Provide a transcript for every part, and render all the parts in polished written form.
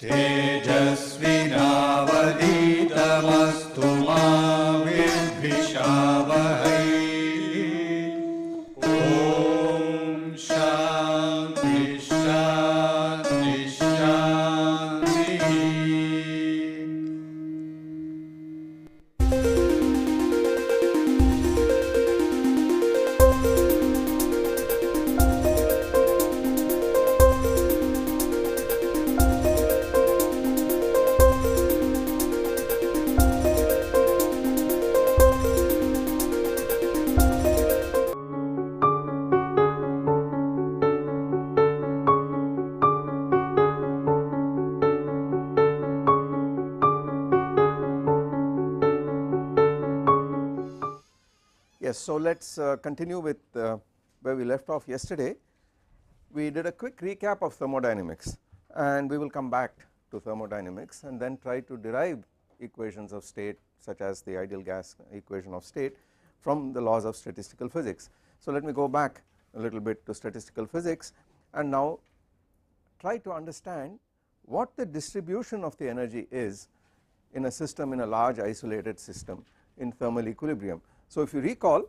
तेजस्विनावधीतमस्तु मा विद्विषावहै। ॐ शान्ति शान्ति शान्तिः। Yes, so let us continue with where we left off yesterday. We did a quick recap of thermodynamics and we will come back to thermodynamics and then try to derive equations of state such as the ideal gas equation of state from the laws of statistical physics. So let me go back a little bit to statistical physics and now try to understand what the distribution of the energy is in a system, in a large isolated system in thermal equilibrium. So if you recall,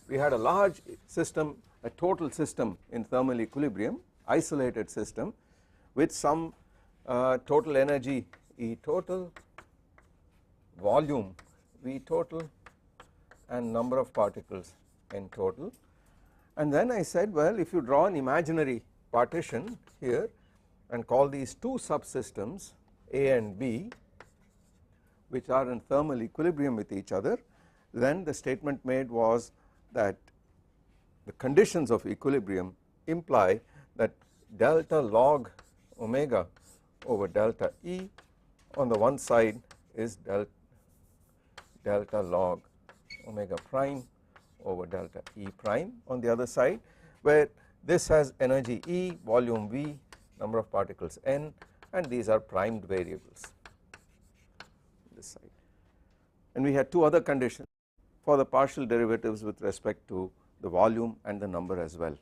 we had a large system, a total system in thermal equilibrium, isolated system with some total energy E total, volume V total and number of particles N total. And then I said, well, if you draw an imaginary partition here and call these two subsystems A and B, which are in thermal equilibrium with each other, then the statement made was that the conditions of equilibrium imply that delta log omega over delta E on the one side is delta log omega prime over delta E prime on the other side, where this has energy E, volume V, number of particles N, and these are primed variables this side. And we had two other conditions for the partial derivatives with respect to the volume and the number as well,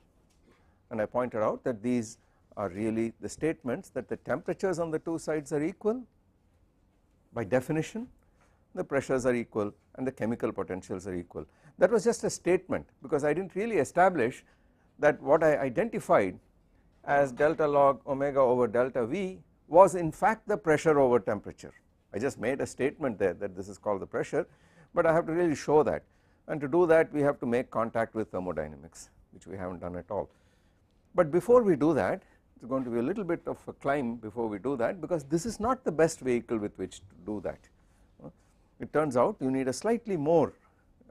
and I pointed out that these are really the statements that the temperatures on the two sides are equal by definition, the pressures are equal and the chemical potentials are equal. That was just a statement because I did not really establish that what I identified as delta log omega over delta V was in fact the pressure over temperature. I just made a statement there that this is called the pressure, but I have to really show that, and to do that we have to make contact with thermodynamics, which we have not done at all. But before we do that, it is going to be a little bit of a climb before we do that, because this is not the best vehicle with which to do that. It turns out you need a slightly more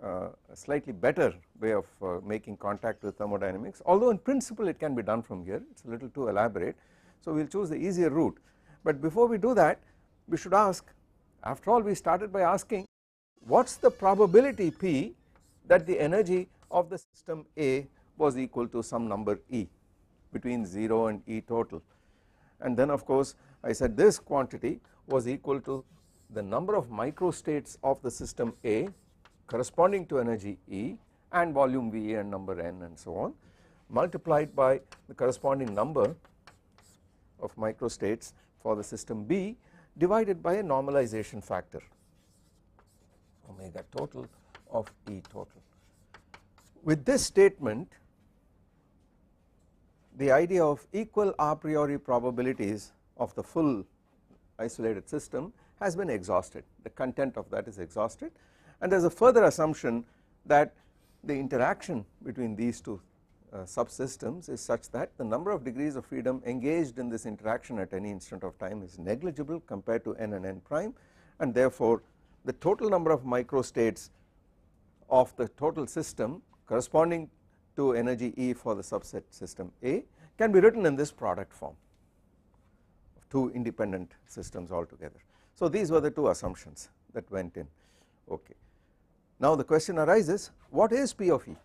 a slightly better way of making contact with thermodynamics, although in principle it can be done from here, it is a little too elaborate, so we will choose the easier route. But before we do that, we should ask, after all we started by asking what is the probability P that the energy of the system A was equal to some number E between 0 and E total, and then of course I said this quantity was equal to the number of microstates of the system A corresponding to energy E and volume V and number N and so on, multiplied by the corresponding number of microstates for the system B divided by a normalization factor omega total of E total. With this statement, the idea of equal a priori probabilities of the full isolated system has been exhausted, the content of that is exhausted, and there is a further assumption that the interaction between these two subsystems is such that the number of degrees of freedom engaged in this interaction at any instant of time is negligible compared to n and n prime, and therefore the total number of microstates of the total system corresponding to energy E for the subset system A can be written in this product form of two independent systems altogether. So these were the two assumptions that went in. Okay. Now the question arises, what is P of E?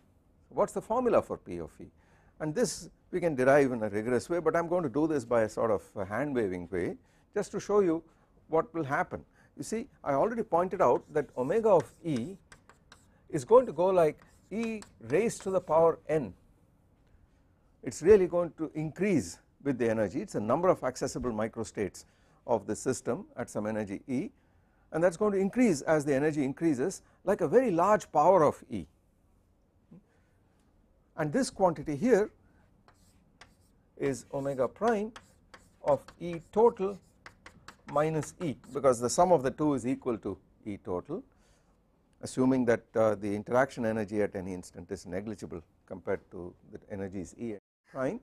What is the formula for P of E? And this we can derive in a rigorous way, but I am going to do this by a sort of a hand waving way just to show you what will happen. You see, I already pointed out that omega of E is going to go like E raised to the power n. It is really going to increase with the energy, it is a number of accessible microstates of the system at some energy E, and that is going to increase as the energy increases like a very large power of E, and this quantity here is omega prime of E total minus E, because the sum of the two is equal to E total, assuming that the interaction energy at any instant is negligible compared to the energies E prime,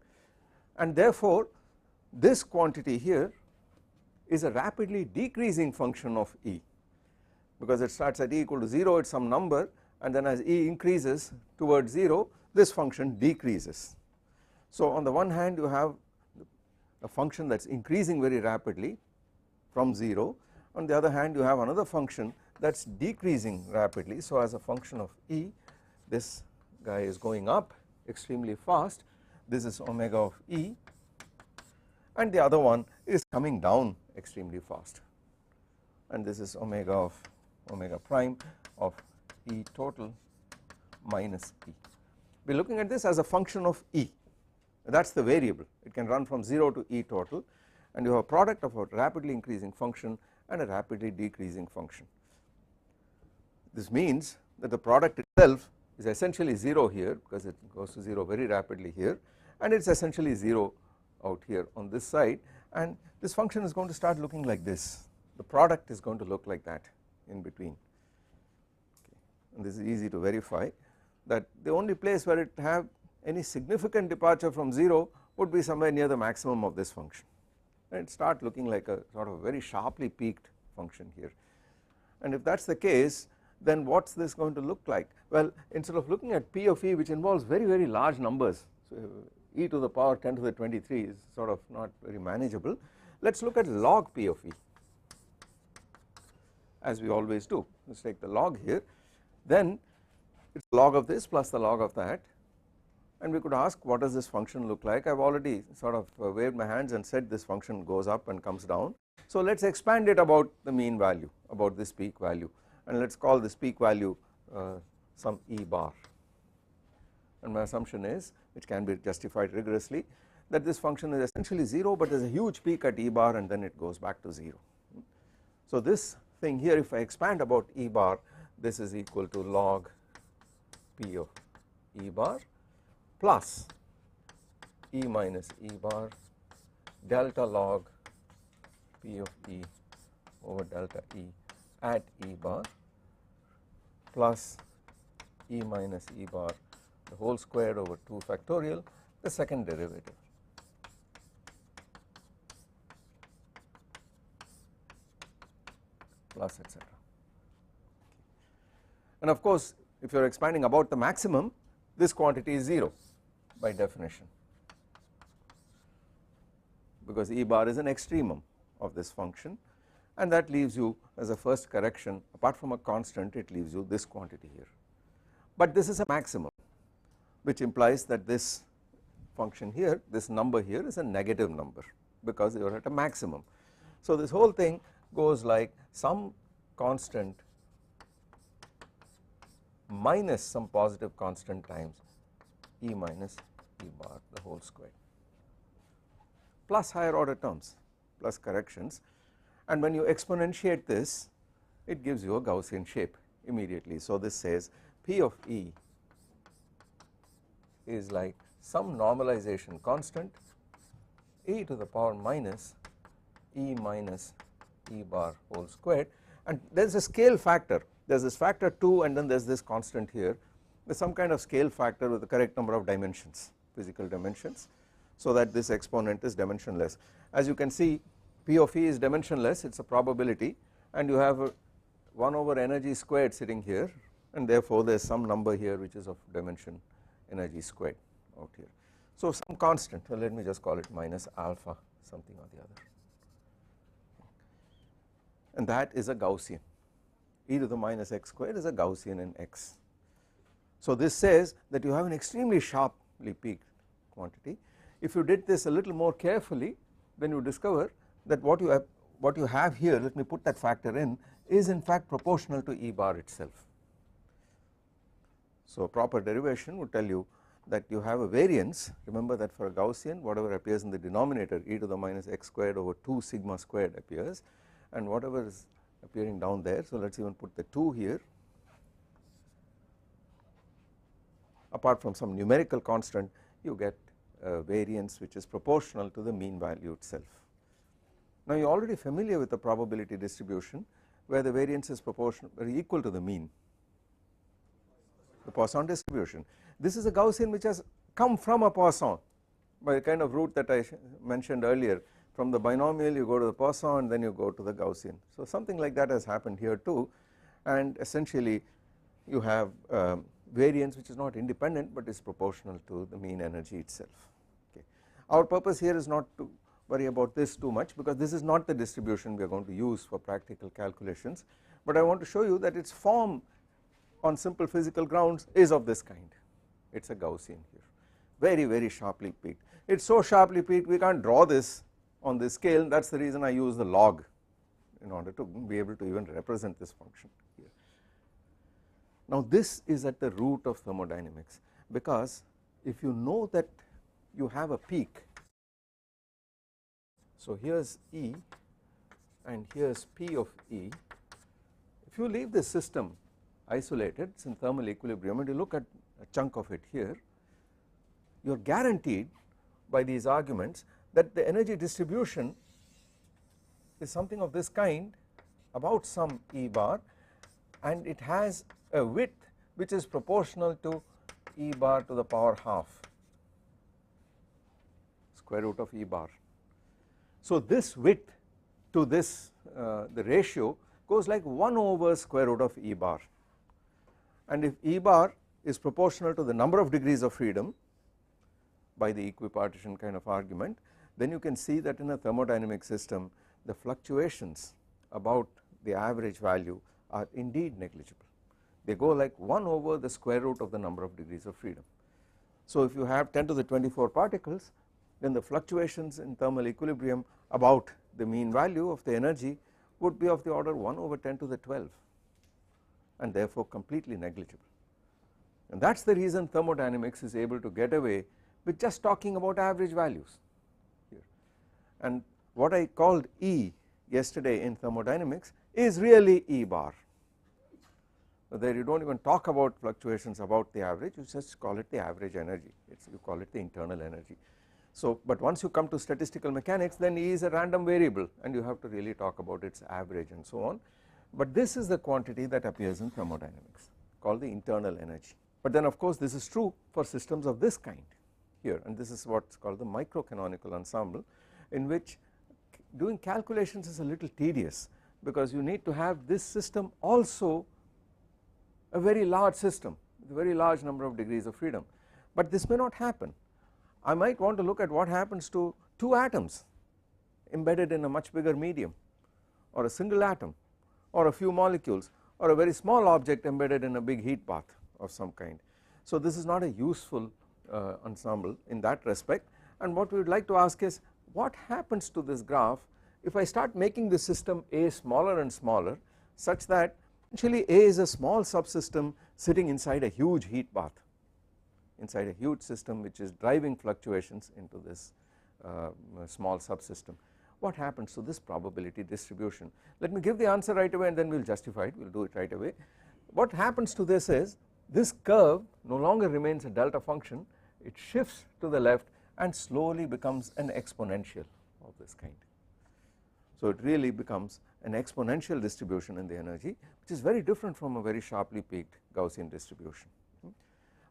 and therefore this quantity here is a rapidly decreasing function of E, because it starts at E equal to 0 at some number, and then as E increases towards 0 this function decreases. So on the one hand you have a function that is increasing very rapidly from 0, on the other hand you have another function that is decreasing rapidly. So as a function of E this guy is going up extremely fast, this is omega of E, and the other one is coming down extremely fast, and this is omega prime of E total minus E. We are looking at this as a function of E, that is the variable, it can run from 0 to E total, and you have a product of a rapidly increasing function and a rapidly decreasing function. This means that the product itself is essentially 0 here, because it goes to 0 very rapidly here, and it is essentially 0 out here on this side, and this function is going to start looking like this, the product is going to look like that in between, okay. And this is easy to verify, that the only place where it have any significant departure from 0 would be somewhere near the maximum of this function, and it start looking like a sort of very sharply peaked function here. And if that is the case, then what is this going to look like? Well, instead of looking at P of E, which involves very very large numbers, so e to the power 10 to the 23 is sort of not very manageable, let us look at log P of E, as we always do. Let us take the log here, then it is log of this plus the log of that, and we could ask what does this function look like. I have already sort of waved my hands and said this function goes up and comes down. So let us expand it about the mean value, about this peak value, and let us call this peak value some E bar, and my assumption is, which can be justified rigorously, that this function is essentially 0, but there is a huge peak at E bar and then it goes back to 0. So this thing here, if I expand about E bar, this is equal to log P of E bar plus E minus E bar delta log P of E over delta E at E bar plus E minus E bar the whole squared over 2 factorial, the second derivative. Plus etc. And of course if you are expanding about the maximum, this quantity is 0 by definition, because E bar is an extremum of this function, and that leaves you as a first correction, apart from a constant, it leaves you this quantity here. But this is a maximum, which implies that this function here, this number here is a negative number, because you are at a maximum. So this whole thing goes like some constant minus some positive constant times E minus E bar the whole square, plus higher order terms, plus corrections, and when you exponentiate this it gives you a Gaussian shape immediately. So this says P of E is like some normalization constant e to the power minus E minus E bar whole squared, and there is a scale factor, there is this factor 2 and then there is this constant here, there is some kind of scale factor with the correct number of dimensions, physical dimensions, so that this exponent is dimensionless. As you can see, P of E is dimensionless, it is a probability, and you have a 1 over energy squared sitting here, and therefore there is some number here which is of dimension energy squared out here. So some constant, well, let me just call it minus alpha something or the other, and that is a Gaussian. E to the minus x squared is a Gaussian in x. So this says that you have an extremely sharply peaked quantity. If you did this a little more carefully, then you discover that what you have here, let me put that factor in, is in fact proportional to E bar itself. So proper derivation would tell you that you have a variance. Remember that for a Gaussian whatever appears in the denominator e to the minus x squared over 2 sigma squared appears, and whatever is appearing down there, so let us even put the 2 here, apart from some numerical constant you get a variance which is proportional to the mean value itself. Now you are already familiar with the probability distribution where the variance is proportional or equal to the mean, the Poisson distribution. This is a Gaussian which has come from a Poisson by the kind of route that I mentioned earlier. From the binomial you go to the Poisson and then you go to the Gaussian. So something like that has happened here too, and essentially you have variance which is not independent but is proportional to the mean energy itself. Okay. Our purpose here is not to worry about this too much because this is not the distribution we are going to use for practical calculations, but I want to show you that its form on simple physical grounds is of this kind. It is a Gaussian here, very very sharply peaked. It is so sharply peaked we can't draw this on this scale, that is the reason I use the log in order to be able to even represent this function here. Now this is at the root of thermodynamics, because if you know that you have a peak, so here is E and here is P of E, if you leave this system isolated, it is in thermal equilibrium, and you look at a chunk of it here, you are guaranteed by these arguments that the energy distribution is something of this kind, about some E bar, and it has a width which is proportional to E bar to the power half, square root of E bar. So this width to this the ratio goes like 1 over square root of E bar, and if E bar is proportional to the number of degrees of freedom by the equipartition kind of argument, then you can see that in a thermodynamic system the fluctuations about the average value are indeed negligible. They go like 1 over the square root of the number of degrees of freedom. So if you have 10 to the 24 particles, then the fluctuations in thermal equilibrium about the mean value of the energy would be of the order 1 over 10 to the 12, and therefore completely negligible. And that is the reason thermodynamics is able to get away with just talking about average values here. And what I called E yesterday in thermodynamics is really E bar. So there you do not even talk about fluctuations about the average, you just call it the average energy, you call it the internal energy. So but once you come to statistical mechanics, then E is a random variable and you have to really talk about its average and so on, but this is the quantity that appears in thermodynamics called the internal energy. But then of course this is true for systems of this kind here, and this is what is called the microcanonical ensemble, in which doing calculations is a little tedious because you need to have this system also a very large system with a very large number of degrees of freedom, but this may not happen. I might want to look at what happens to 2 atoms embedded in a much bigger medium, or a single atom, or a few molecules, or a very small object embedded in a big heat bath of some kind. So this is not a useful ensemble in that respect, and what we would like to ask is what happens to this graph if I start making the system A smaller and smaller, such that actually A is a small subsystem sitting inside a huge heat bath, inside a huge system which is driving fluctuations into this small subsystem. What happens to this probability distribution? Let me give the answer right away and then we will justify it, we will do it right away. What happens to this is this curve no longer remains a delta function, it shifts to the left and slowly becomes an exponential of this kind. So it really becomes an exponential distribution in the energy, which is very different from a very sharply peaked Gaussian distribution.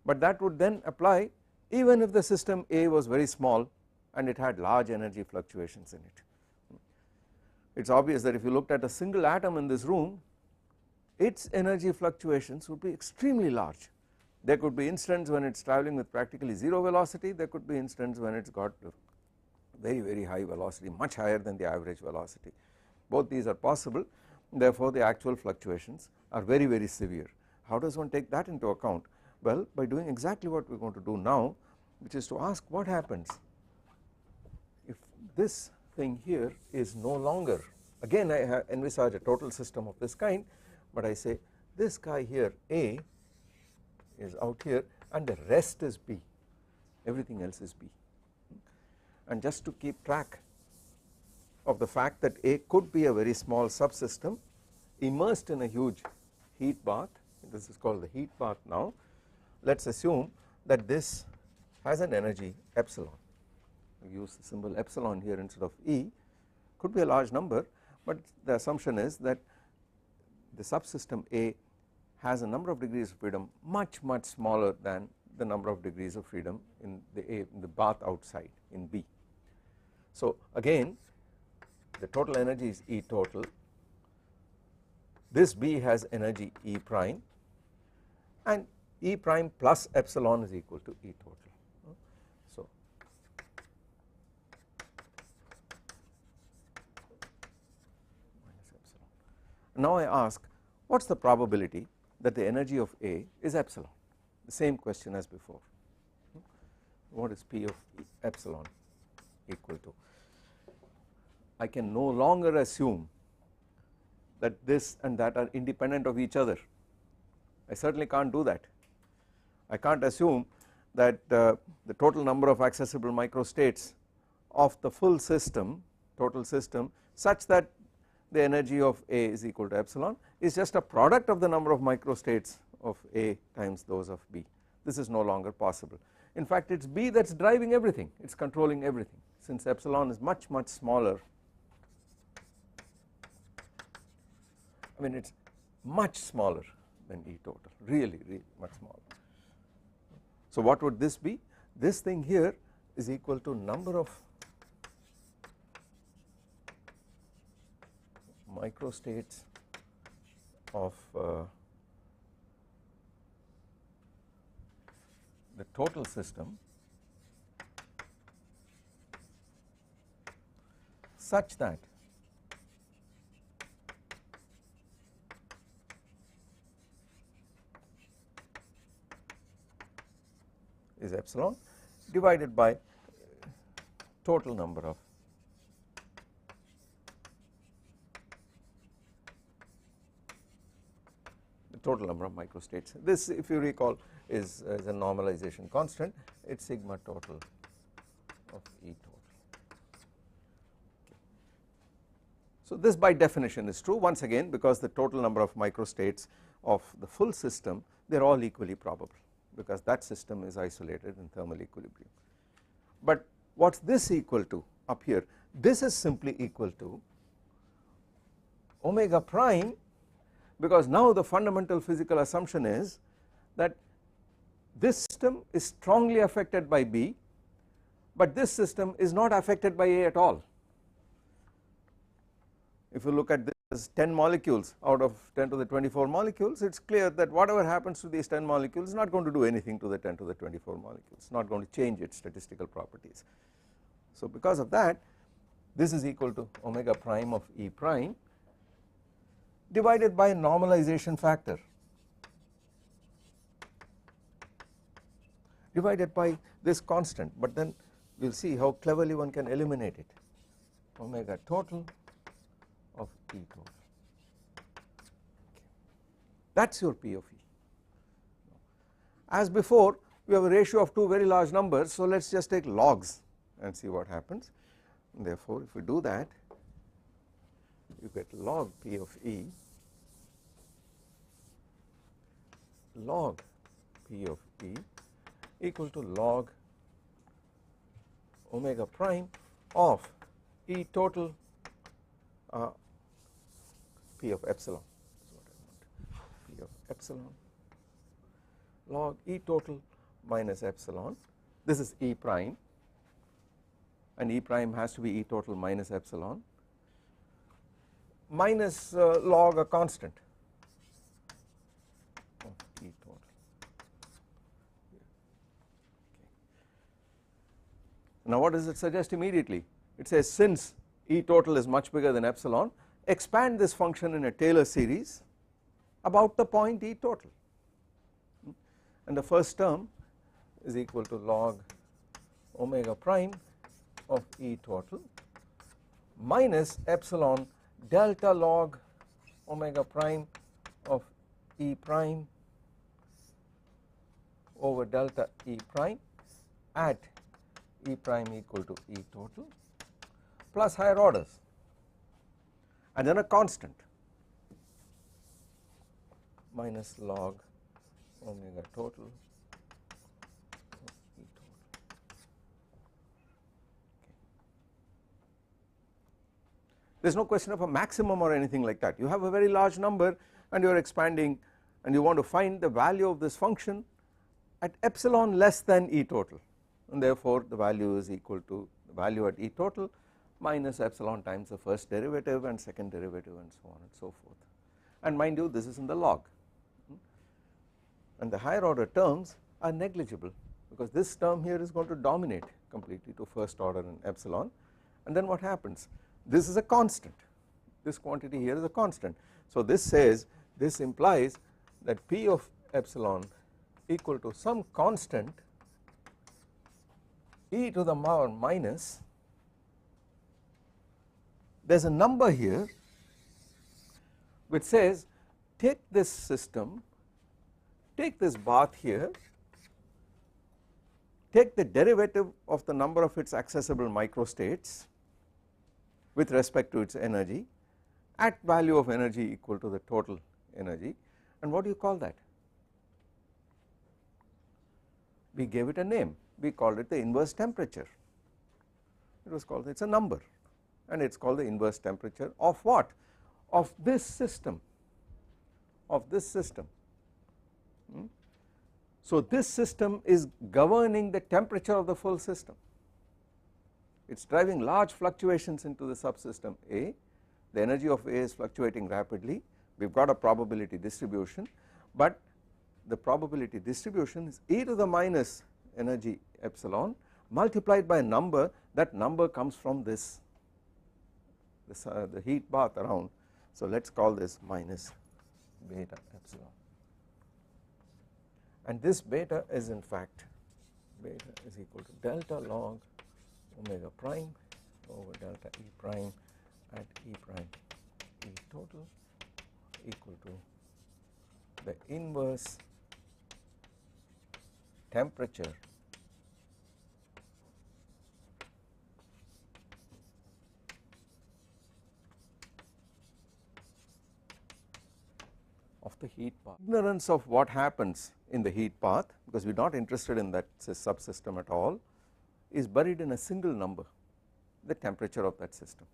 But that would then apply even if the system A was very small and it had large energy fluctuations in it. It is obvious that if you looked at a single atom in this room, its energy fluctuations would be extremely large. There could be instants when it is travelling with practically 0 velocity, there could be instants when it has got very very high velocity, much higher than the average velocity. Both these are possible, therefore the actual fluctuations are very very severe. How does one take that into account? Well, by doing exactly what we are going to do now, which is to ask what happens if this thing here is no longer, again I envisage a total system of this kind, but I say this guy here A is out here and the rest is B. everything else is B. And just to keep track of the fact that A could be a very small subsystem immersed in a huge heat bath, this is called the heat bath now. Let us assume that this has an energy epsilon, we use the symbol epsilon here instead of E, could be a large number, but the assumption is that the subsystem A has a number of degrees of freedom much smaller than the number of degrees of freedom in the bath outside in B. So again the total energy is E total, this B has energy E prime, and E prime plus epsilon is equal to E total. So minus epsilon. Now I ask, what is the probability that the energy of A is epsilon? The same question as before. What is P of epsilon equal to? I can no longer assume that this and that are independent of each other. I certainly can't do that. I can't assume that the total number of accessible microstates of the full system, total system, such that the energy of A is equal to epsilon is just a product of the number of microstates of A times those of B. This is no longer possible. In fact, it is B that is driving everything, it is controlling everything, since epsilon is much smaller. I mean it is much smaller than E total, really much smaller. So what would this be? This thing here is equal to number of microstates of the total system such that is epsilon divided by total number of microstates. This, if you recall, is a normalization constant, it is sigma total of E total. So this by definition is true once again, because the total number of microstates of the full system, they are all equally probable, because that system is isolated in thermal equilibrium. But what is this equal to up here? This is simply equal to omega prime, because now the fundamental physical assumption is that this system is strongly affected by B, but this system is not affected by A at all. If you look at this 10 molecules out of 10 to the 24 molecules, it is clear that whatever happens to these 10 molecules is not going to do anything to the 10 to the 24 molecules, it is not going to change its statistical properties. So because of that, this is equal to omega prime of E prime divided by a normalization factor divided by this constant, but then we will see how cleverly one can eliminate it, omega total of E total. That is your P of E. As before, we have a ratio of two very large numbers, so let us just take logs and see what happens. And therefore if we do that, you get log P of E log P of E equal to log omega prime of E total P of epsilon, P of epsilon log E total minus epsilon. This is E prime, and E prime has to be E total minus epsilon minus log a constant of E total. Now what does it suggest immediately? It says since E total is much bigger than epsilon, expand this function in a Taylor series about the point E total, and the first term is equal to log omega prime of E total minus epsilon delta log omega prime of E prime over delta E prime at E prime equal to E total plus higher orders, and then a constant minus log omega total of E total. There is no question of a maximum or anything like that. You have a very large number and you are expanding and you want to find the value of this function at epsilon less than E total, and therefore the value is equal to the value at E total minus epsilon times the first derivative and second derivative and so on and so forth. And mind you, this is in the log, and the higher order terms are negligible because this term here is going to dominate completely to first order in epsilon. And then what happens? This is a constant, this quantity here is a constant. So this says, this implies that P of epsilon equal to some constant e to the power minus, there is a number here which says take this system, take this bath here, take the derivative of the number of its accessible microstates with respect to its energy at value of energy equal to the total energy, and what do you call that? We gave it a name, we called it the inverse temperature. It was called, it's a number, and it's called the inverse temperature of what? Of this system, of this system. So this system is governing the temperature of the full system. It is driving large fluctuations into the subsystem A. The energy of A is fluctuating rapidly. We have got a probability distribution, but the probability distribution is e to the minus energy epsilon multiplied by a number. That number comes from this the heat bath around. So let us call this minus beta epsilon, and this beta is in fact, beta is equal to delta log omega prime over delta E prime at E prime E total equal to the inverse temperature of the heat path. Ignorance of what happens in the heat path, because we are not interested in that subsystem at all, is buried in a single number, the temperature of that system,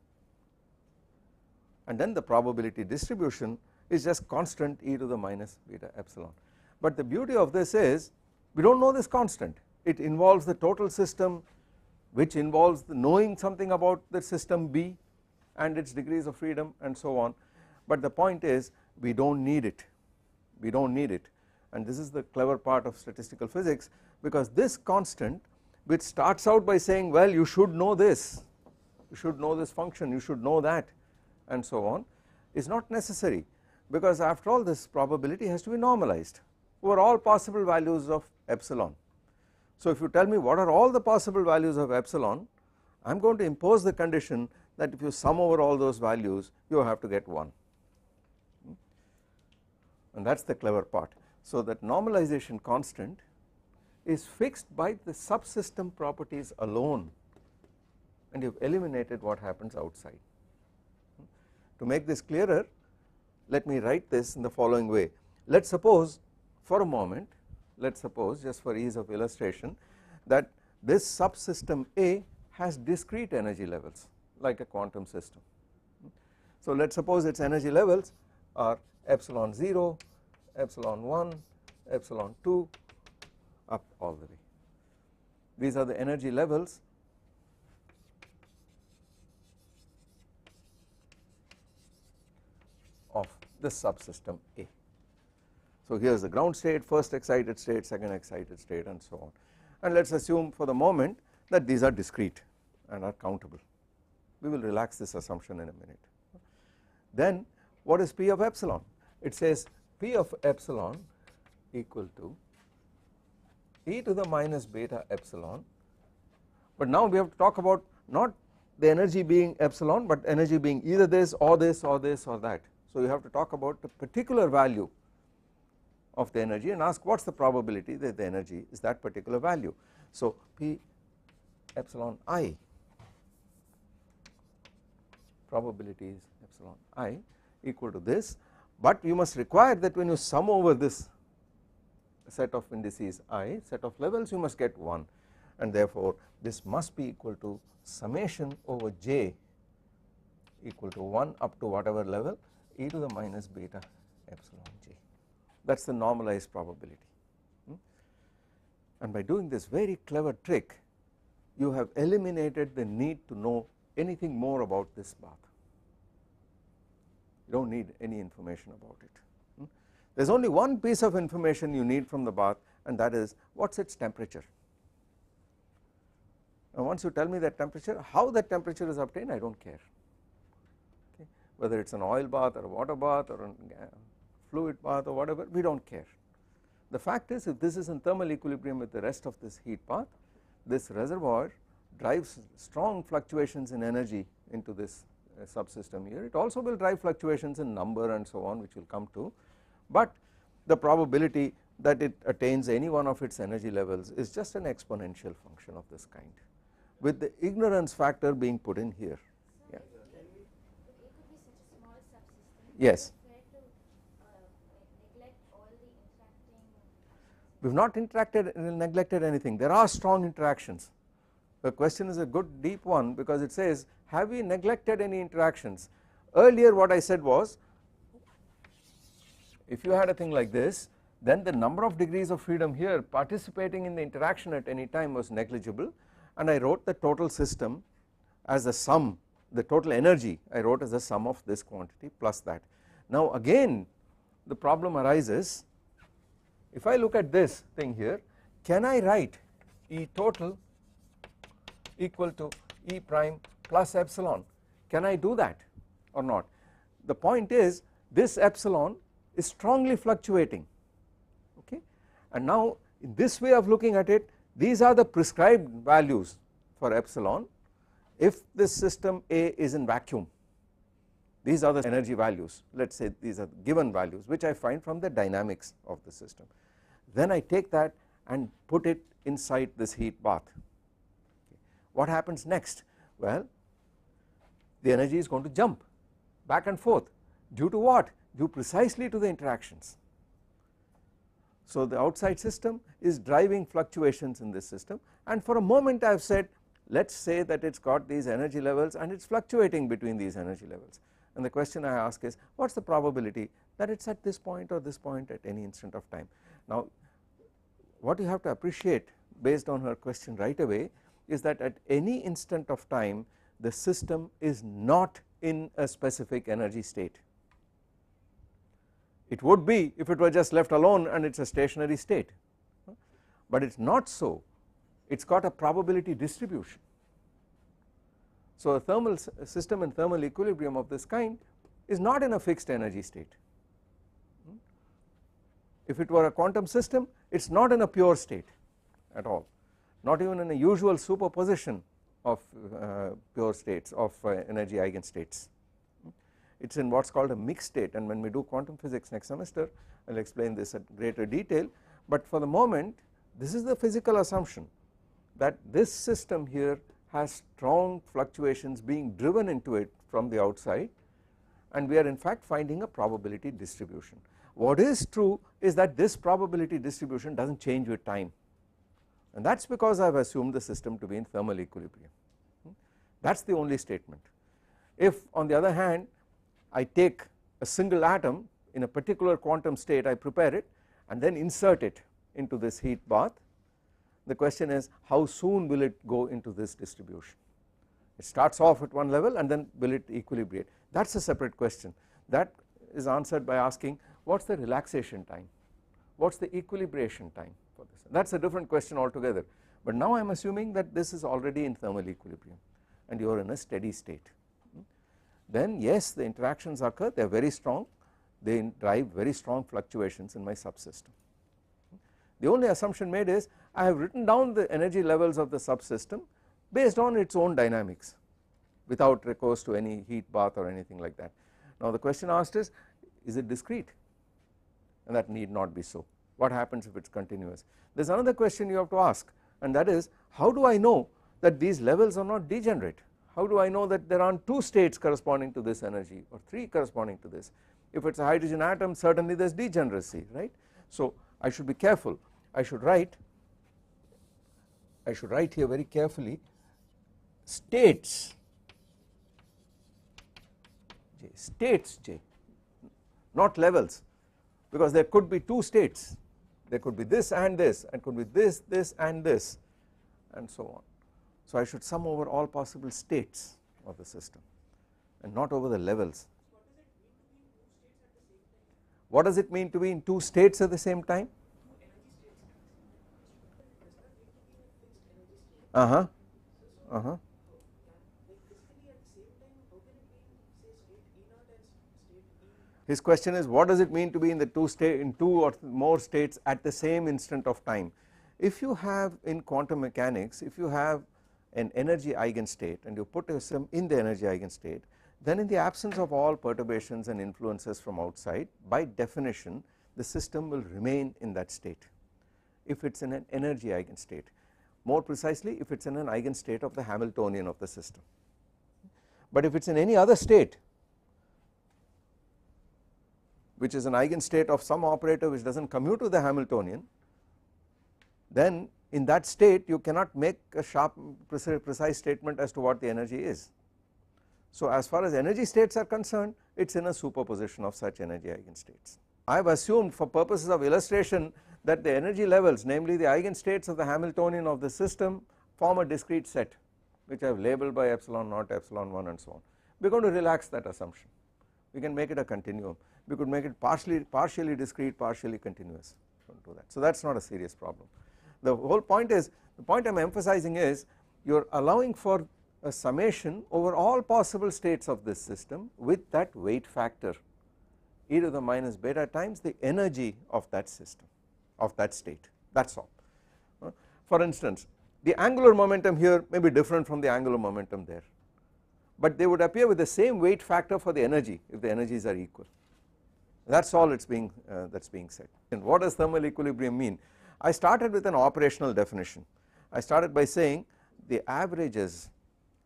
and then the probability distribution is just constant e to the minus beta epsilon. But the beauty of this is we do not know this constant. It involves the total system, which involves the knowing something about the system B and its degrees of freedom and so on, but the point is we do not need it, we do not need it, and this is the clever part of statistical physics, because this constant, which starts out by saying, well, you should know this, you should know this function, you should know that and so on, is not necessary, because after all this probability has to be normalized over all possible values of epsilon. So if you tell me what are all the possible values of epsilon, I am going to impose the condition that if you sum over all those values you have to get 1, and that is the clever part. So that normalization constant is fixed by the subsystem properties alone, and you have eliminated what happens outside. To make this clearer, let me write this in the following way. Let us suppose for a moment, let us suppose just for ease of illustration, that this subsystem A has discrete energy levels like a quantum system. So let us suppose its energy levels are epsilon 0, epsilon 1, epsilon 2 up all the way. These are the energy levels of this subsystem A. So here is the ground state, first excited state, second excited state and so on, and let us assume for the moment that these are discrete and are countable. We will relax this assumption in a minute. Then what is P of epsilon? It says P of epsilon equal to e to the minus beta epsilon, but now we have to talk about not the energy being epsilon, but energy being either this or this or this or that. So you have to talk about the particular value of the energy and ask what is the probability that the energy is that particular value. So P epsilon I, probability is epsilon I equal to this, but you must require that when you sum over this set of indices I, set of levels, you must get 1, and therefore this must be equal to summation over j equal to 1 up to whatever level e to the minus beta epsilon j. That is the normalized probability. And by doing this very clever trick, you have eliminated the need to know anything more about this bath. You do not need any information about it. There is only one piece of information you need from the bath, and that is what is its temperature. Now once you tell me that temperature, how that temperature is obtained, I do not care, okay. Whether it is an oil bath or a water bath or a fluid bath or whatever, we do not care. The fact is, if this is in thermal equilibrium with the rest of this heat bath, this reservoir drives strong fluctuations in energy into this subsystem here. It also will drive fluctuations in number and so on, which we will come to, but the probability that it attains any one of its energy levels is just an exponential function of this kind, with the ignorance factor being put in here. Yeah. It could be such a small subsystem. Yes. Fair to neglect all the interacting. We have not neglected anything. There are strong interactions. The question is a good deep one, because it says, have we neglected any interactions? Earlier what I said was, if you had a thing like this, then the number of degrees of freedom here participating in the interaction at any time was negligible, and I wrote the total system as a sum, the total energy I wrote as a sum of this quantity plus that. Now again the problem arises, if I look at this thing here, can I write E total equal to E prime plus epsilon? Can I do that or not? The point is, this epsilon is strongly fluctuating, okay, and now in this way of looking at it, these are the prescribed values for epsilon if this system A is in vacuum. These are the energy values, let us say these are given values which I find from the dynamics of the system. Then I take that and put it inside this heat bath. What happens next? Well, the energy is going to jump back and forth due to what? Due precisely to the interactions. So the outside system is driving fluctuations in this system, and for a moment I have said, let us say that it has got these energy levels and it is fluctuating between these energy levels, and the question I ask is, what is the probability that it is at this point or this point at any instant of time? Now what you have to appreciate based on her question right away is that at any instant of time the system is not in a specific energy state. It would be if it were just left alone and it is a stationary state, but it is not so, it has got a probability distribution. So a thermal system in thermal equilibrium of this kind is not in a fixed energy state. If it were a quantum system, it is not in a pure state at all, not even in a usual superposition of pure states of energy eigenstates. It is in what is called a mixed state, and when we do quantum physics next semester I will explain this at greater detail, but for the moment this is the physical assumption that this system here has strong fluctuations being driven into it from the outside, and we are in fact finding a probability distribution. What is true is that this probability distribution does not change with time, and that is because I have assumed the system to be in thermal equilibrium. That is the only statement. If on the other hand I take a single atom in a particular quantum state, I prepare it and then insert it into this heat bath, the question is, how soon will it go into this distribution? It starts off at one level and then will it equilibrate? That is a separate question. That is answered by asking, what is the relaxation time, what is the equilibration time for this? That is a different question altogether, but now I am assuming that this is already in thermal equilibrium and you are in a steady state. Then yes, the interactions occur, they are very strong, they drive very strong fluctuations in my subsystem. The only assumption made is I have written down the energy levels of the subsystem based on its own dynamics without recourse to any heat bath or anything like that. Now the question asked is it discrete? And that need not be so. What happens if it is continuous? There is another question you have to ask, and that is, how do I know that these levels are not degenerate? How do I know that there aren't 2 states corresponding to this energy or 3 corresponding to this? If it is a hydrogen atom, certainly there is degeneracy, right. So I should be careful. I should write here very carefully states J, states J, not levels, because there could be 2 states, there could be this and could be this, this and this, and so on. So I should sum over all possible states of the system and not over the levels. What does it mean to be in 2 states at the same time? His question is, what does it mean to be in the 2 or more states at the same instant of time? If you have in quantum mechanics, if you have an energy eigenstate and you put a sum in the energy eigenstate, then in the absence of all perturbations and influences from outside, by definition the system will remain in that state if it is in an energy eigenstate, more precisely if it is in an eigenstate of the Hamiltonian of the system. But if it is in any other state which is an eigenstate of some operator which does not commute with the Hamiltonian, then in that state you cannot make a sharp precise statement as to what the energy is. So as far as energy states are concerned, it is in a superposition of such energy eigenstates. I have assumed for purposes of illustration that the energy levels, namely the eigenstates of the Hamiltonian of the system, form a discrete set which I have labeled by epsilon naught, epsilon 1 and so on. We are going to relax that assumption, we can make it a continuum, we could make it partially discrete, partially continuous, do that. So that is not a serious problem. The whole point is, the point I am emphasizing is you are allowing for a summation over all possible states of this system with that weight factor e to the minus beta times the energy of that system, of that state, that is all. For instance, the angular momentum here may be different from the angular momentum there, but they would appear with the same weight factor for the energy if the energies are equal. That is all that is being said. And what does thermal equilibrium mean? I started with an operational definition. I started by saying the averages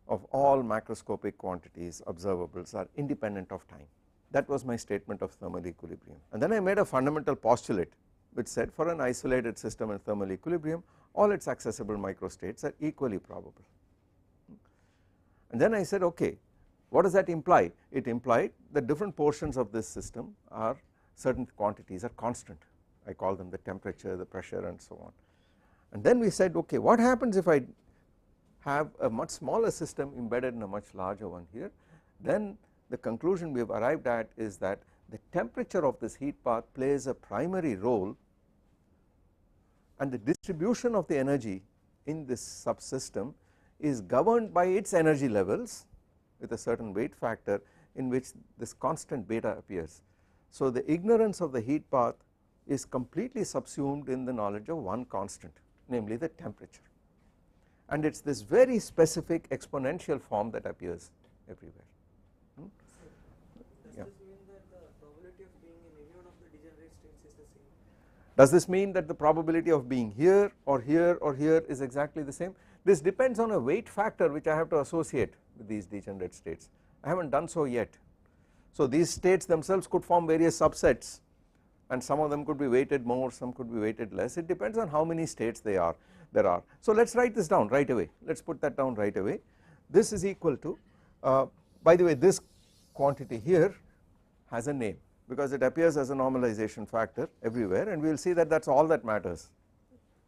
of all macroscopic quantities observables are independent of time. That was my statement of thermal equilibrium. And then I made a fundamental postulate which said for an isolated system in thermal equilibrium all its accessible microstates are equally probable. And then I said, okay, what does that imply? It implied that different portions of this system are, certain quantities are constant. I call them the temperature, the pressure and so on. And then we said, okay, what happens if I have a much smaller system embedded in a much larger one here? Then the conclusion we have arrived at is that the temperature of this heat path plays a primary role, and the distribution of the energy in this subsystem is governed by its energy levels with a certain weight factor in which this constant beta appears. So the ignorance of the heat path is completely subsumed in the knowledge of one constant, namely the temperature, and it is this very specific exponential form that appears everywhere. Does this mean that the probability of being in any one of the degenerate states is the same? Does this mean that the probability of being here or here or here is exactly the same? This depends on a weight factor which I have to associate with these degenerate states. I have not done so yet. So these states themselves could form various subsets, and some of them could be weighted more, some could be weighted less. It depends on how many states there are. So let us write this down right away. Let us put that down right away. This is equal to, by the way, this quantity here has a name because it appears as a normalization factor everywhere, and we will see that that is all that matters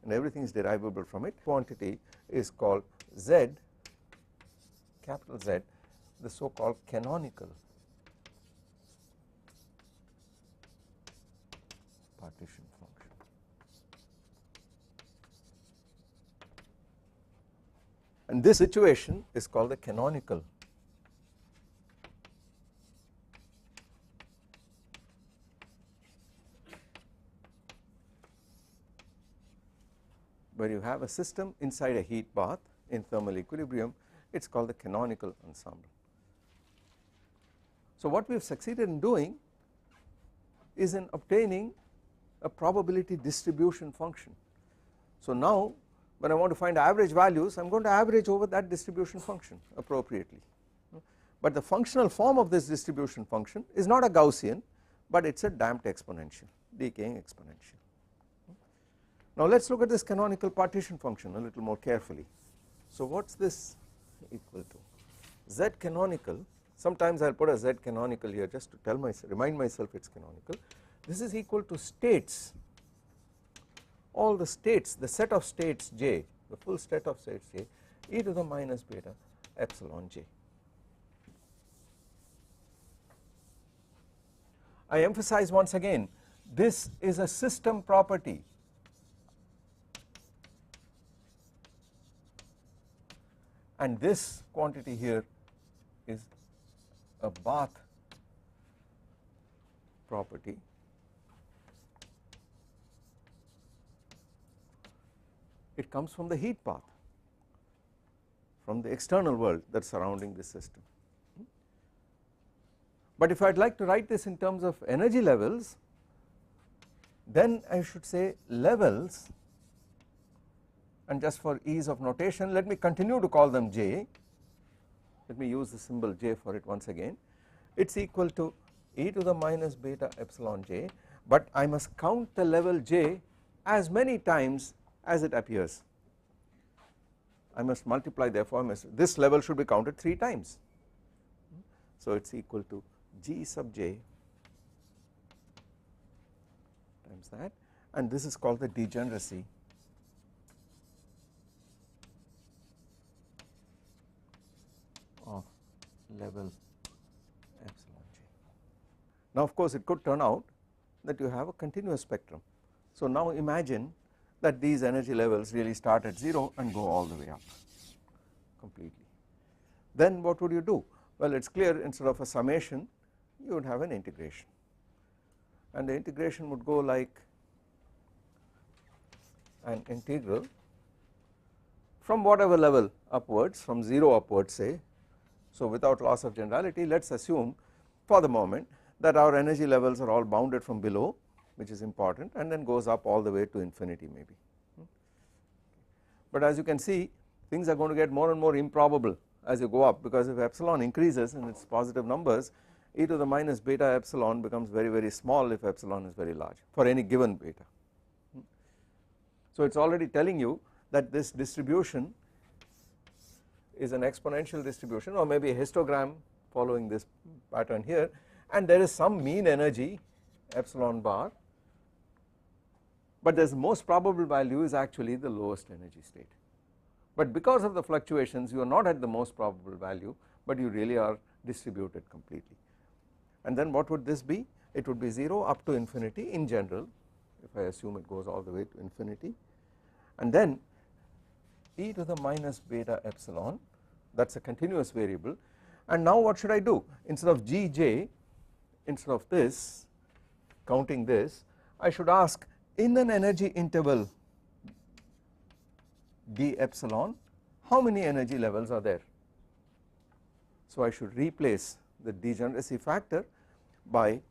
and everything is derivable from it. Quantity is called Z, capital Z, the so called canonical partition function. And this situation is called the canonical where you have a system inside a heat bath in thermal equilibrium. It is called the canonical ensemble. So what we have succeeded in doing is in obtaining a probability distribution function. So now when I want to find average values I am going to average over that distribution function appropriately, but the functional form of this distribution function is not a Gaussian but it is a damped exponential, decaying exponential. Now let us look at this canonical partition function a little more carefully. So what is this equal to? Z canonical, sometimes I will put a Z canonical here just to tell myself, remind myself it is canonical. This is equal to states, all the states, the set of states J, the full set of states J, e to the minus beta epsilon J. I emphasize once again, this is a system property. And this quantity here is a bath property. It comes from the heat path, from the external world that is surrounding this system. But if I would like to write this in terms of energy levels, then I should say levels, and just for ease of notation let me continue to call them J, let me use the symbol J for it once again, it is equal to e to the minus beta epsilon J, but I must count the level J as many times as it appears. I must multiply, therefore this level should be counted 3 times. So it is equal to G sub J times that, and this is called the degeneracy of level epsilon J. Now of course it could turn out that you have a continuous spectrum. So now imagine that these energy levels really start at 0 and go all the way up completely. Then what would you do? Well, it is clear, instead of a summation you would have an integration, and the integration would go like an integral from whatever level upwards, from 0 upwards say. So without loss of generality let us assume for the moment that our energy levels are all bounded from below, which is important, and then goes up all the way to infinity maybe. But as you can see, things are going to get more and more improbable as you go up, because if epsilon increases in its positive numbers, e to the minus beta epsilon becomes very, very small if epsilon is very large for any given beta. So it is already telling you that this distribution is an exponential distribution, or maybe a histogram following this pattern here, and there is some mean energy epsilon bar, but the most probable value is actually the lowest energy state. But because of the fluctuations you are not at the most probable value, but you really are distributed completely. And then what would this be? It would be 0 up to infinity in general, if I assume it goes all the way to infinity, and then e to the minus beta epsilon, that is a continuous variable. And now what should I do? Instead of Gj, instead of this, counting this, I should ask, in an energy interval d epsilon, how many energy levels are there? So I should replace the degeneracy factor by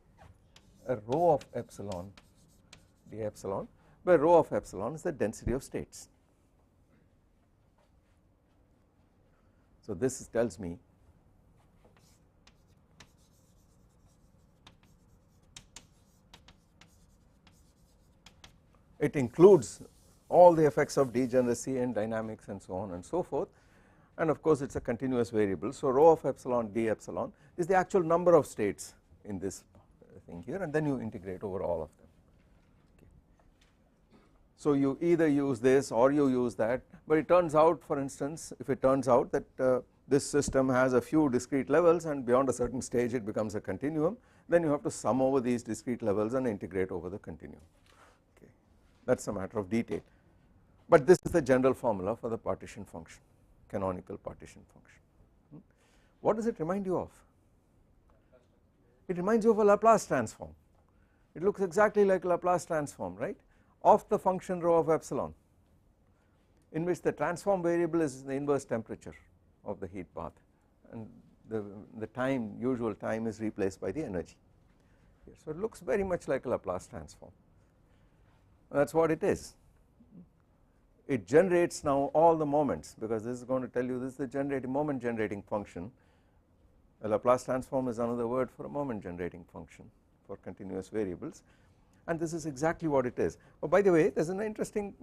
a rho of epsilon d epsilon, where rho of epsilon is the density of states. So this tells me it includes all the effects of degeneracy and dynamics and so on and so forth, and of course it is a continuous variable. So rho of epsilon d epsilon is the actual number of states in this thing here, and then you integrate over all of them. Okay. So you either use this or you use that, but it turns out, for instance, if it turns out that this system has a few discrete levels and beyond a certain stage it becomes a continuum, then you have to sum over these discrete levels and integrate over the continuum. Okay. That is a matter of detail, but this is the general formula for the partition function, canonical partition function. What does it remind you of? It reminds you of a Laplace transform. It looks exactly like a Laplace transform, right, of the function rho of epsilon, in which the transform variable is the inverse temperature of the heat bath, and the time, usual time, is replaced by the energy. So it looks very much like a Laplace transform. That is what it is. it generates now all the moments, because this is going to tell you this is the moment generating function. A Laplace transform is another word for a moment generating function for continuous variables, and this is exactly what it is. Oh, by the way, there is an interesting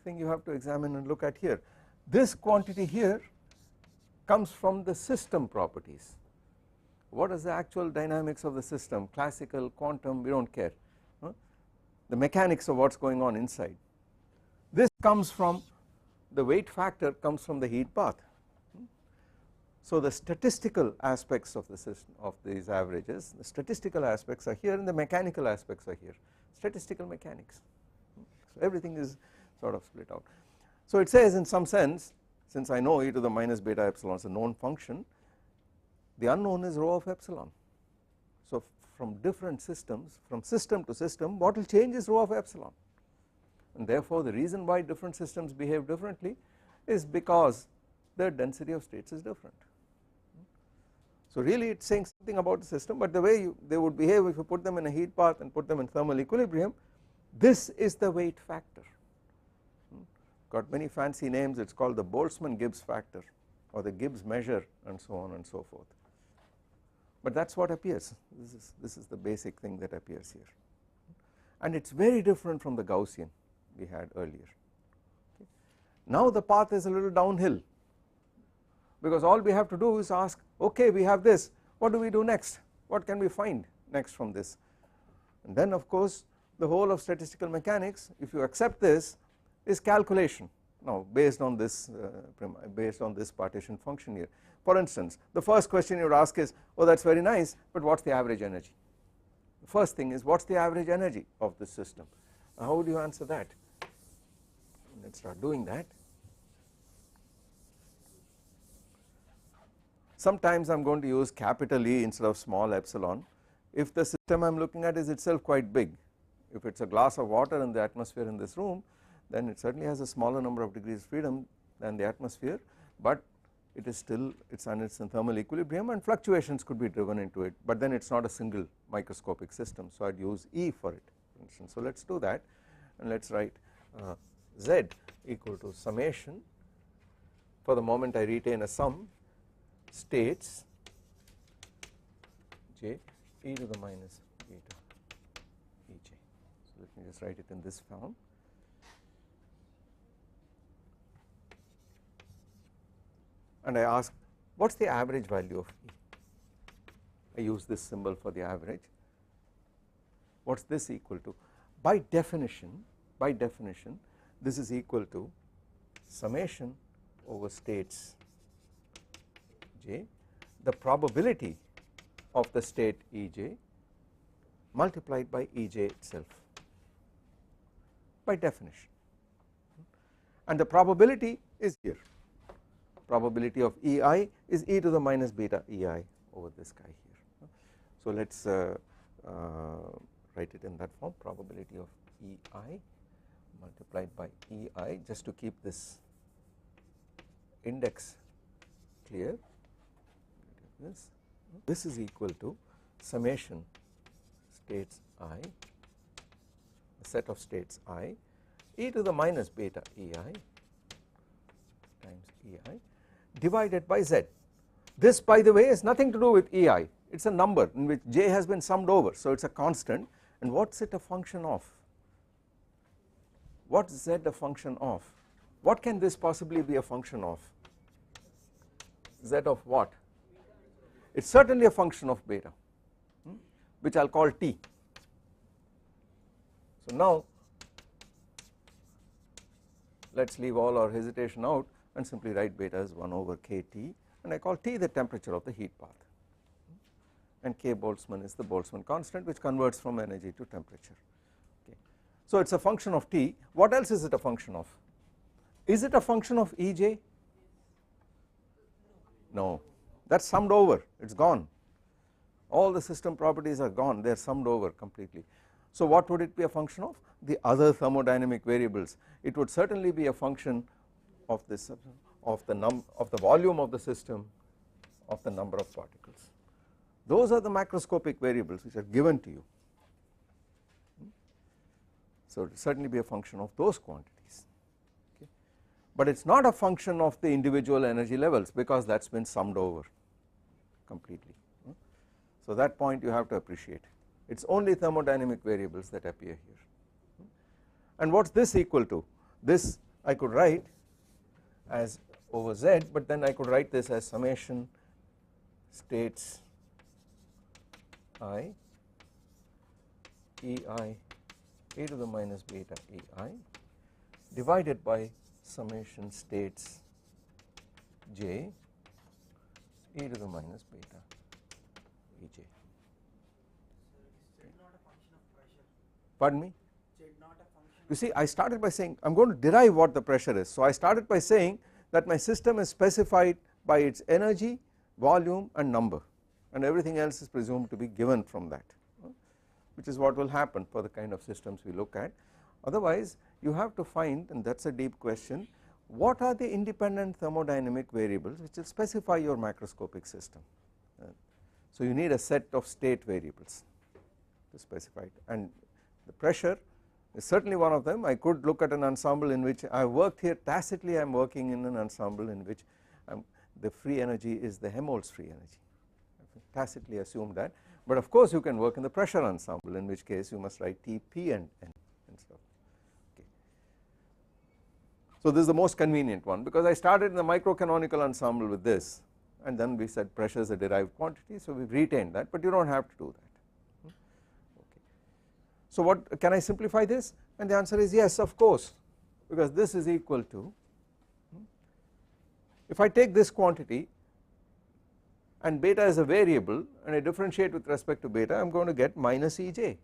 thing you have to examine and look at here. This quantity here comes from the system properties. What is the actual dynamics of the system, classical, quantum, we do not care, the mechanics of what is going on inside. This comes from the weight factor, comes from the heat bath. So the statistical aspects of the system, of these averages, the statistical aspects are here and the mechanical aspects are here, statistical mechanics. So everything is sort of split out. So it says in some sense, since I know e to the minus beta epsilon is a known function, the unknown is rho of epsilon. So from different systems, from system to system, what will change is rho of epsilon, and therefore the reason why different systems behave differently is because the density of states is different. So really it is saying something about the system, but the way they would behave if you put them in a heat bath and put them in thermal equilibrium, this is the weight factor. Got many fancy names, it is called the Boltzmann-Gibbs factor or the Gibbs measure and so on and so forth, but that is what appears. This is the basic thing that appears here, and it is very different from the Gaussian we had earlier. Okay. Now the path is a little downhill, because all we have to do is ask, okay, we have this, what do we do next, what can we find next from this, and then of course the whole of statistical mechanics, if you accept this, is calculation now based on this partition function here. For instance, the first question you would ask is, oh, that is very nice, but what is the average energy? The first thing is, what is the average energy of this system? How would you answer that? Let us start doing that. Sometimes I am going to use capital E instead of small epsilon if the system I am looking at is itself quite big. If it is a glass of water in the atmosphere in this room, then it certainly has a smaller number of degrees of freedom than the atmosphere, but it is still it's in thermal equilibrium and fluctuations could be driven into it, but then it is not a single microscopic system, so I would use E for it, for instance. So let us do that, and let us write Z equal to summation. For the moment I retain a sum, states j e to the minus beta ej. So let me just write it in this form. And I ask, what is the average value of E? I use this symbol for the average. What is this equal to? By definition, this is equal to summation over states j, the probability of the state Ej multiplied by Ej itself, by definition, and the probability is here. Probability of Ei is e to the minus beta Ei over this guy here. So let us write it in that form, probability of Ei multiplied by Ei, just to keep this index clear. This is equal to summation states I, a set of states I, e to the minus beta Ei times Ei divided by Z. This, by the way, has nothing to do with Ei, it is a number in which j has been summed over, so it is a constant, and what is it a function of? What is Z a function of? What can this possibly be a function of? Z of what? It is certainly a function of beta, which I will call T. So now let us leave all our hesitation out and simply write beta as 1 over kT, and I call T the temperature of the heat bath, and K Boltzmann is the Boltzmann constant which converts from energy to temperature. Okay. So it is a function of T. What else is it a function of? Is it a function of Ej? No, that is summed over, it is gone, all the system properties are gone, they are summed over completely. So what would it be a function of? The other thermodynamic variables. It would certainly be a function of this, of the volume of the system, of the number of particles. Those are the macroscopic variables which are given to you. So it will certainly be a function of those quantities. Okay. but it is not a function of the individual energy levels because that has been summed over completely. So that point you have to appreciate, it is only thermodynamic variables that appear here. And what is this equal to? This I could write as over Z, but then I could write this as summation states I EI e to the minus beta EI divided by summation states J e to the minus beta EJ. Pardon me? You see, I started by saying I am going to derive what the pressure is. So I started by saying that my system is specified by its energy, volume and number, and everything else is presumed to be given from that, which is what will happen for the kind of systems we look at. Otherwise you have to find, and that is a deep question, what are the independent thermodynamic variables which will specify your macroscopic system. So you need a set of state variables to specify it, and the pressure is certainly one of them. I could look at an ensemble in which I have worked here tacitly, I am working in an ensemble in which the free energy is the Helmholtz free energy, tacitly assume that, but of course you can work in the pressure ensemble, in which case you must write T, P and N and stuff. Okay. So this is the most convenient one because I started in the microcanonical ensemble with this, and then we said pressure is a derived quantity, so we have retained that, but you do not have to do that. So what can I simplify this? And the answer is yes, of course, because this is equal to, if I take this quantity and beta is a variable and I differentiate with respect to beta, I am going to get minus Ej.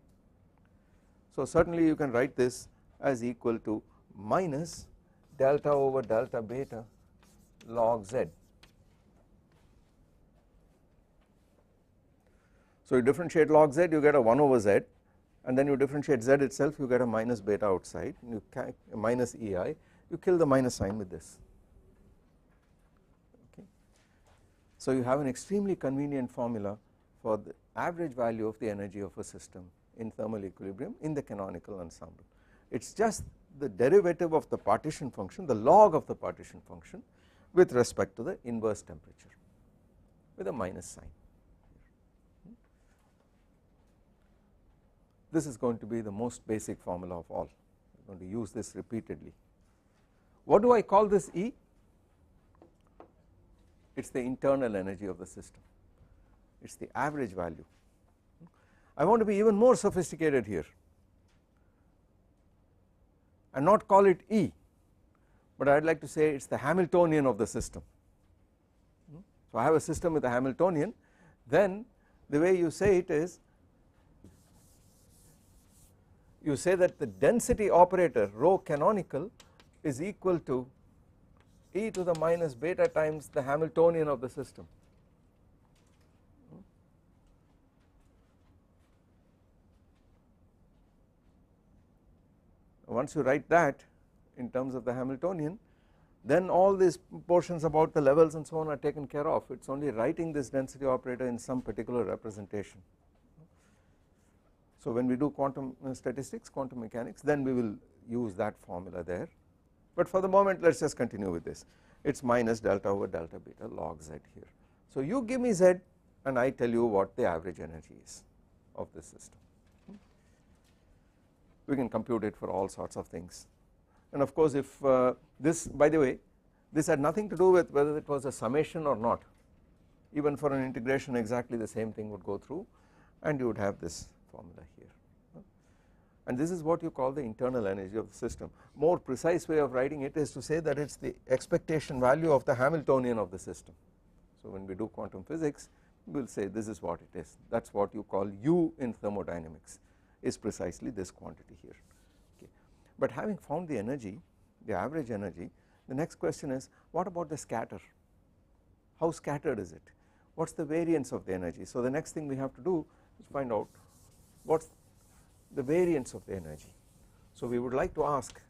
So certainly you can write this as equal to minus delta over delta beta log Z. So you differentiate log Z, you get a 1 over Z, and then you differentiate Z itself, you get a minus beta outside, you minus EI, you kill the minus sign with this. Okay. So you have an extremely convenient formula for the average value of the energy of a system in thermal equilibrium in the canonical ensemble. It is just the derivative of the partition function, the log of the partition function with respect to the inverse temperature with a minus sign. This is going to be the most basic formula of all. I am going to use this repeatedly. What do I call this E? It is the internal energy of the system, it is the average value. I want to be even more sophisticated here and not call it E, but I would like to say it is the Hamiltonian of the system. So I have a system with a Hamiltonian, then the way you say it is, you say that the density operator rho canonical is equal to e to the minus beta times the Hamiltonian of the system. Once you write that in terms of the Hamiltonian, then all these portions about the levels and so on are taken care of. It is only writing this density operator in some particular representation. So when we do quantum statistics, quantum mechanics, then we will use that formula there, but for the moment let us just continue with this. It is minus delta over delta beta log Z here. So you give me Z and I tell you what the average energy is of this system. We can compute it for all sorts of things, and of course if this, by the way, this had nothing to do with whether it was a summation or not. Even for an integration exactly the same thing would go through and you would have this formula here, and this is what you call the internal energy of the system. More precise way of writing it is to say that it is the expectation value of the Hamiltonian of the system. So when we do quantum physics, we will say this is what it is. That is what you call U in thermodynamics, is precisely this quantity here. Okay. But having found the energy, the average energy, the next question is, what about the scatter? How scattered is it? What is the variance of the energy? So the next thing we have to do is find out what is the variance of the energy. So we would like to ask,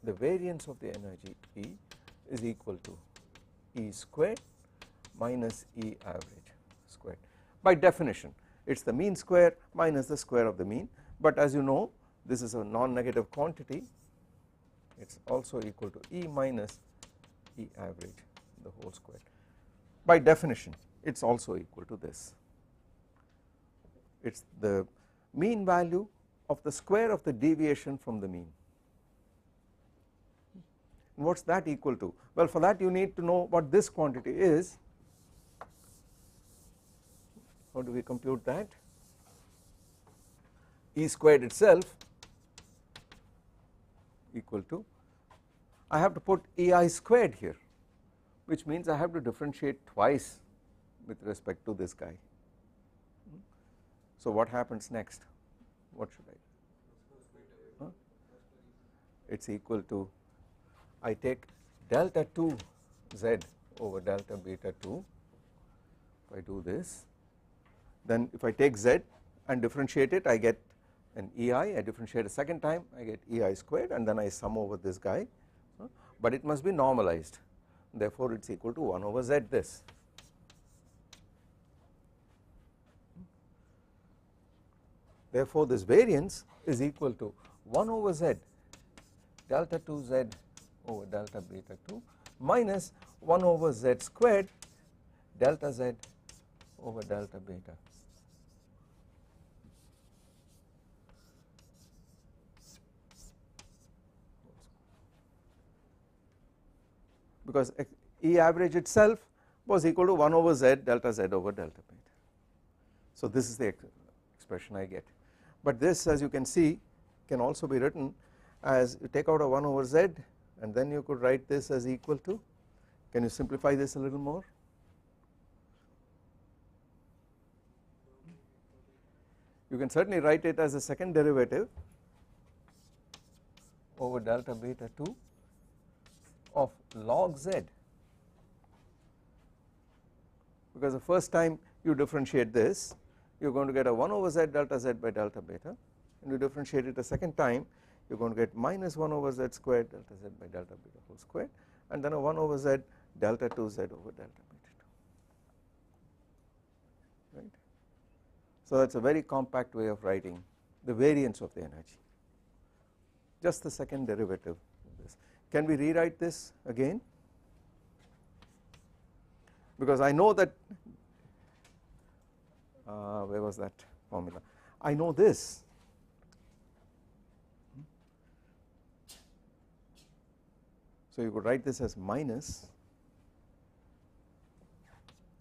the variance of the energy E is equal to E squared minus E average squared. By definition it is the mean square minus the square of the mean, but as you know this is a non-negative quantity, it is also equal to E minus E average the whole square. By definition it is also equal to this, it is the mean value of the square of the deviation from the mean. What is that equal to? Well, for that you need to know what this quantity is. How do we compute that? E squared itself equal to, I have to put EI squared here, which means I have to differentiate twice with respect to this guy. So what happens next? What should I do? Huh? It is equal to, I take delta 2 z over delta beta 2. If I do this, then if I take z and differentiate it, I get an EI, I differentiate a second time, I get EI squared, and then I sum over this guy, but it must be normalized, therefore it is equal to 1 over z this. Therefore this variance is equal to 1 over z delta 2 z over delta beta 2 minus 1 over z squared delta z over delta beta. Because E average itself was equal to 1 over z delta z over delta beta. So this is the expression I get, but this, as you can see, can also be written as, you take out a 1 over z and then you could write this as equal to, can you simplify this a little more? You can certainly write it as a second derivative over delta beta 2 of log z, because the first time you differentiate this you are going to get a 1 over z delta z by delta beta, and you differentiate it a second time you are going to get minus 1 over z squared delta z by delta beta whole squared, and then a 1 over z delta 2 z over delta beta 2, right. So that is a very compact way of writing the variance of the energy, just the second derivative of this. Can we rewrite this again? Because I know that, where was that formula? I know this. So you could write this as minus,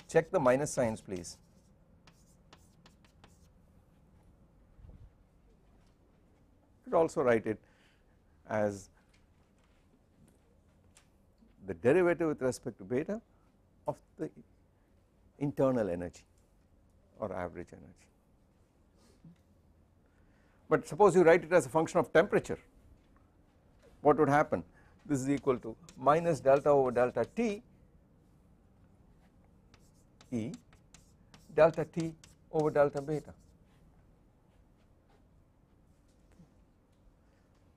check the minus signs please. You could also write it as the derivative with respect to beta of the internal energy or average energy. But suppose you write it as a function of temperature, what would happen? This is equal to minus delta over delta T E delta T over delta beta.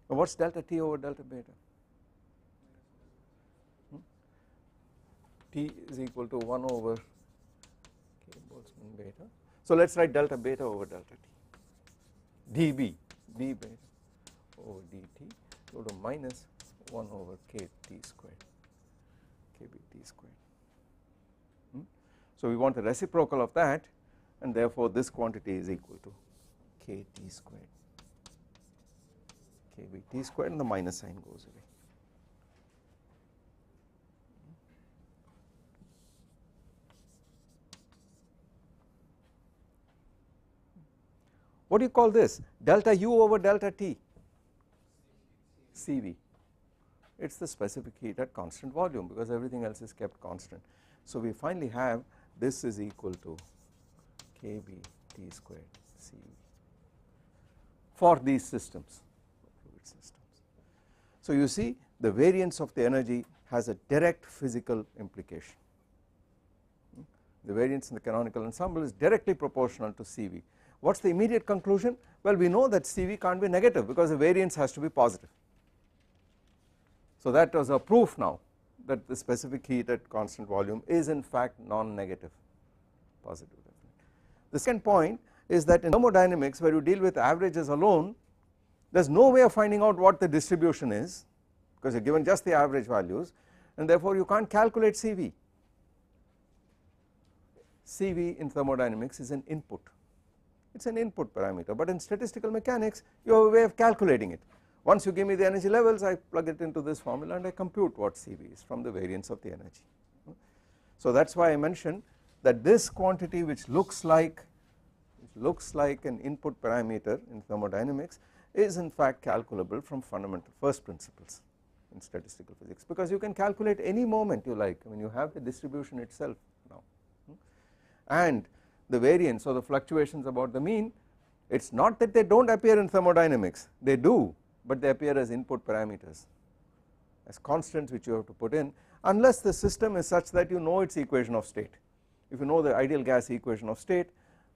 Now what is delta T over delta beta? T is equal to 1 over K Boltzmann beta. So let us write delta beta over delta T, dB, d beta over dt equal to minus 1 over Kt squared, Kbt squared. So we want the reciprocal of that, and therefore this quantity is equal to Kt squared, Kbt squared, and the minus sign goes away. What do you call this? Delta U over delta T, Cv. It is the specific heat at constant volume, because everything else is kept constant. So we finally have this is equal to Kbt squared Cv for these systems, fluid systems. So you see the variance of the energy has a direct physical implication. The variance in the canonical ensemble is directly proportional to Cv. What is the immediate conclusion? Well, we know that Cv can't be negative because the variance has to be positive. So that was a proof now that the specific heat at constant volume is in fact non-negative, positive. The second point is that in thermodynamics, where you deal with averages alone, there is no way of finding out what the distribution is, because you are given just the average values, and therefore you can't calculate CV. CV in thermodynamics is an input, it is an input parameter, but in statistical mechanics you have a way of calculating it. Once you give me the energy levels, I plug it into this formula and I compute what CV is from the variance of the energy. So that is why I mentioned that this quantity which looks like an input parameter in thermodynamics is in fact calculable from fundamental first principles in statistical physics, because you can calculate any moment you like. I mean, you have the distribution itself now, and the variance or the fluctuations about the mean, it is not that they do not appear in thermodynamics, they do, but they appear as input parameters, as constants which you have to put in, unless the system is such that you know its equation of state. If you know the ideal gas equation of state,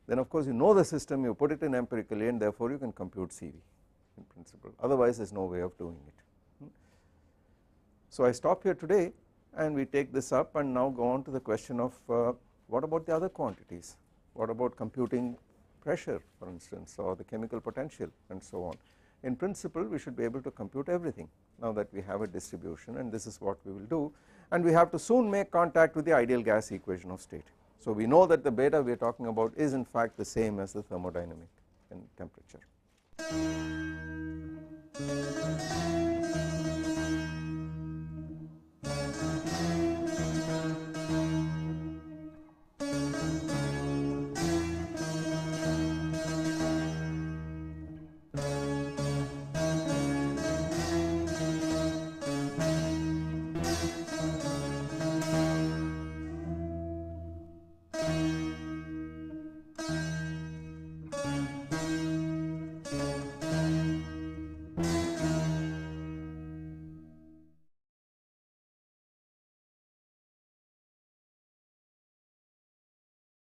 then of course you know the system, you put it in empirically, and therefore you can compute CV in principle, otherwise there is no way of doing it. So I stop here today and we take this up and now go on to the question of what about the other quantities, what about computing pressure for instance, or the chemical potential and so on. In principle we should be able to compute everything now that we have a distribution, and this is what we will do, and we have to soon make contact with the ideal gas equation of state. So we know that the beta we are talking about is in fact the same as the thermodynamic in temperature.